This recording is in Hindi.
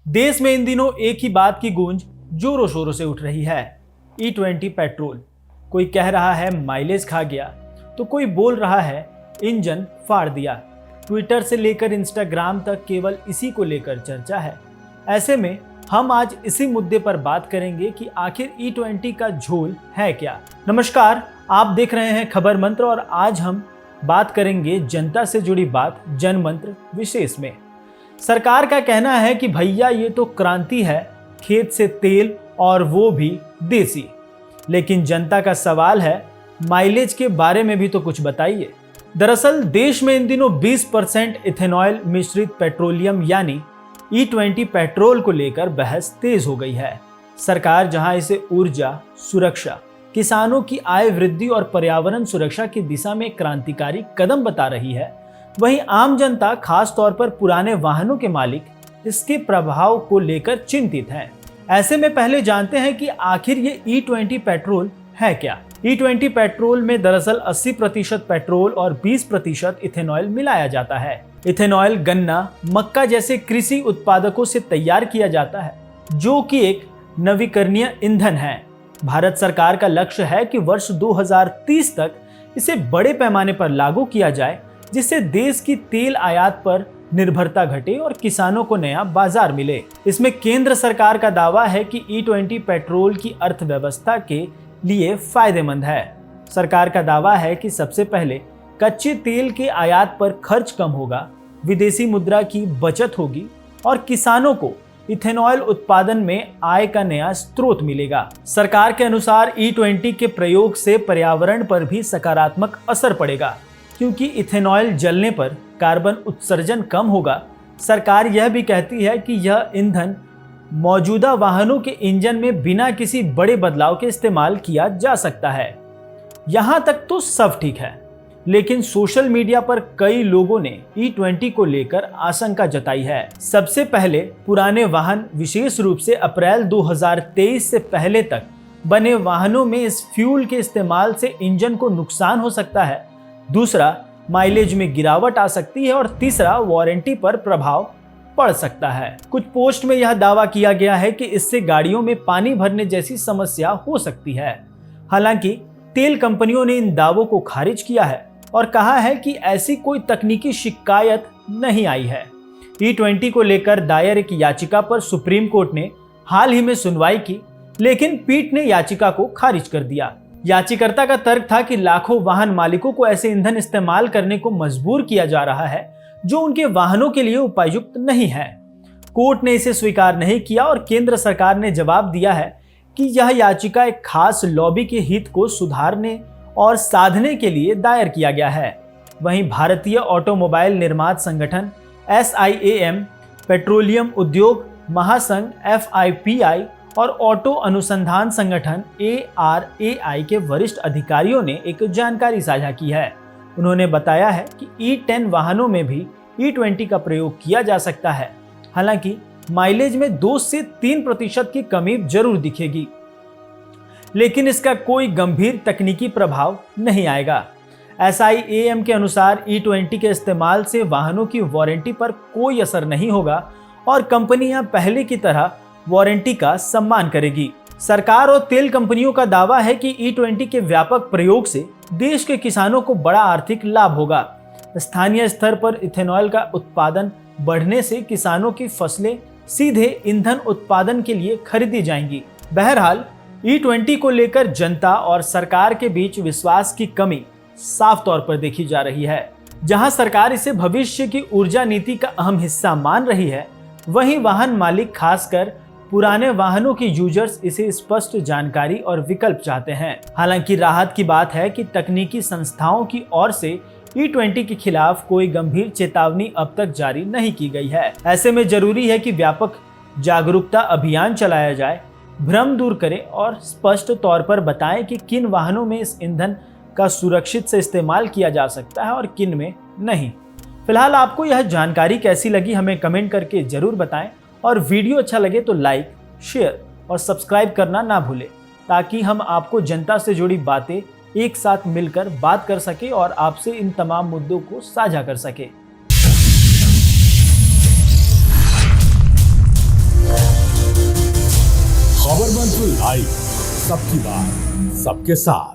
देश में इन दिनों एक ही बात की गूंज जोरों शोरों से उठ रही है। E20 petrol. कोई कह रहा है माइलेज खा गया, तो कोई बोल रहा है इंजन फाड़ दिया। ट्विटर से लेकर इंस्टाग्राम तक केवल इसी को लेकर चर्चा है। ऐसे में हम आज इसी मुद्दे पर बात करेंगे कि आखिर E20 का झोल है क्या। नमस्कार, आप देख रहे हैं खबर मंत्र और आज हम बात करेंगे जनता से जुड़ी बात जनमंत्र विशेष में। सरकार का कहना है कि भैया ये तो क्रांति है, खेत से तेल और वो भी देसी। लेकिन जनता का सवाल है माइलेज के बारे में भी तो कुछ बताइए। दरअसल देश में इन दिनों 20% इथेनॉल मिश्रित पेट्रोलियम यानी E20 पेट्रोल को लेकर बहस तेज हो गई है। सरकार जहां इसे ऊर्जा सुरक्षा, किसानों की आय वृद्धि और पर्यावरण सुरक्षा की दिशा में क्रांतिकारी कदम बता रही है, वहीं आम जनता खास तौर पर पुराने वाहनों के मालिक इसके प्रभाव को लेकर चिंतित हैं। ऐसे में पहले जानते हैं कि आखिर ये E20 पेट्रोल है क्या। E20 पेट्रोल में दरअसल 80% पेट्रोल और 20% इथेनॉल मिलाया जाता है। इथेनॉल गन्ना, मक्का जैसे कृषि उत्पादकों से तैयार किया जाता है, जो कि एक नवीकरणीय ईंधन है। भारत सरकार का लक्ष्य है कि वर्ष 2030 तक इसे बड़े पैमाने पर लागू किया जाए, जिससे देश की तेल आयात पर निर्भरता घटे और किसानों को नया बाजार मिले। इसमें केंद्र सरकार का दावा है कि E20 पेट्रोल की अर्थव्यवस्था के लिए फायदेमंद है। सरकार का दावा है कि सबसे पहले कच्चे तेल के आयात पर खर्च कम होगा, विदेशी मुद्रा की बचत होगी और किसानों को इथेनॉल उत्पादन में आय का नया स्रोत मिलेगा। सरकार के अनुसार E20 के प्रयोग से पर्यावरण पर भी सकारात्मक असर पड़ेगा, क्योंकि इथेनॉल जलने पर कार्बन उत्सर्जन कम होगा। सरकार यह भी कहती है कि यह ईंधन मौजूदा वाहनों के इंजन में बिना किसी बड़े बदलाव के इस्तेमाल किया जा सकता है। यहां तक तो सब ठीक है, लेकिन सोशल मीडिया पर कई लोगों ने E20 को लेकर आशंका जताई है। सबसे पहले पुराने वाहन, विशेष रूप से अप्रैल 2023 से पहले तक बने वाहनों में इस फ्यूल के इस्तेमाल से इंजन को नुकसान हो सकता है। दूसरा, माइलेज में गिरावट आ सकती है और तीसरा, वारंटी पर प्रभाव पड़ सकता है। कुछ पोस्ट में यह दावा किया गया है कि इससे गाड़ियों में पानी भरने जैसी समस्या हो सकती है। हालांकि तेल कंपनियों ने इन दावों को खारिज किया है और कहा है कि ऐसी कोई तकनीकी शिकायत नहीं आई है। E20 को लेकर दायर एक याचिका पर सुप्रीम कोर्ट ने हाल ही में सुनवाई की, लेकिन पीठ ने याचिका को खारिज कर दिया। याचिकाकर्ता का तर्क था कि लाखों वाहन मालिकों को ऐसे ईंधन इस्तेमाल करने को मजबूर किया जा रहा है, जो उनके वाहनों के लिए उपयुक्त नहीं है। कोर्ट ने इसे स्वीकार नहीं किया और केंद्र सरकार ने जवाब दिया है कि यह याचिका एक खास लॉबी के हित को सुधारने और साधने के लिए दायर किया गया है। वहीं भारतीय ऑटोमोबाइल निर्माता संगठन SIAM, पेट्रोलियम उद्योग महासंघ FIPI और ऑटो अनुसंधान संगठन ARAI के वरिष्ठ अधिकारियों ने एक जानकारी साझा की है। उन्होंने बताया है कि E10 वाहनों में भी E20 का प्रयोग किया जा सकता है। हालांकि माइलेज में 2 से 3% की कमी जरूर दिखेगी, लेकिन इसका कोई गंभीर तकनीकी प्रभाव नहीं आएगा। SIAM के अनुसार E20 के इस्तेमाल से वाहनों की वारंटी पर कोई असर नहीं होगा और कंपनियां पहले की तरह वारंटी का सम्मान करेगी। सरकार और तेल कंपनियों का दावा है कि E20 के व्यापक प्रयोग से देश के किसानों को बड़ा आर्थिक लाभ होगा। स्थानीय स्तर पर इथेनॉल का उत्पादन बढ़ने से किसानों की फसलें सीधे ईंधन उत्पादन के लिए खरीदी जाएंगी। बहरहाल E20 को लेकर जनता और सरकार के बीच विश्वास की कमी साफ तौर पर देखी जा रही है। जहां सरकार इसे भविष्य की ऊर्जा नीति का अहम हिस्सा मान रही है, वहीं वाहन मालिक, खासकर पुराने वाहनों के यूजर्स, इसे स्पष्ट जानकारी और विकल्प चाहते हैं। हालांकि राहत की बात है कि तकनीकी संस्थाओं की ओर से E20 के खिलाफ कोई गंभीर चेतावनी अब तक जारी नहीं की गई है। ऐसे में जरूरी है कि व्यापक जागरूकता अभियान चलाया जाए, भ्रम दूर करें और स्पष्ट तौर पर बताएं कि किन वाहनों में इस ईंधन का सुरक्षित से इस्तेमाल किया जा सकता है और किन में नहीं। फिलहाल आपको यह जानकारी कैसी लगी, हमें कमेंट करके जरूर बताएं और वीडियो अच्छा लगे तो लाइक, शेयर और सब्सक्राइब करना ना भूलें, ताकि हम आपको जनता से जुड़ी बातें एक साथ मिलकर बात कर सके और आपसे इन तमाम मुद्दों को साझा कर सके। खबर मंत्र लाइव, सबकी बात सबके साथ।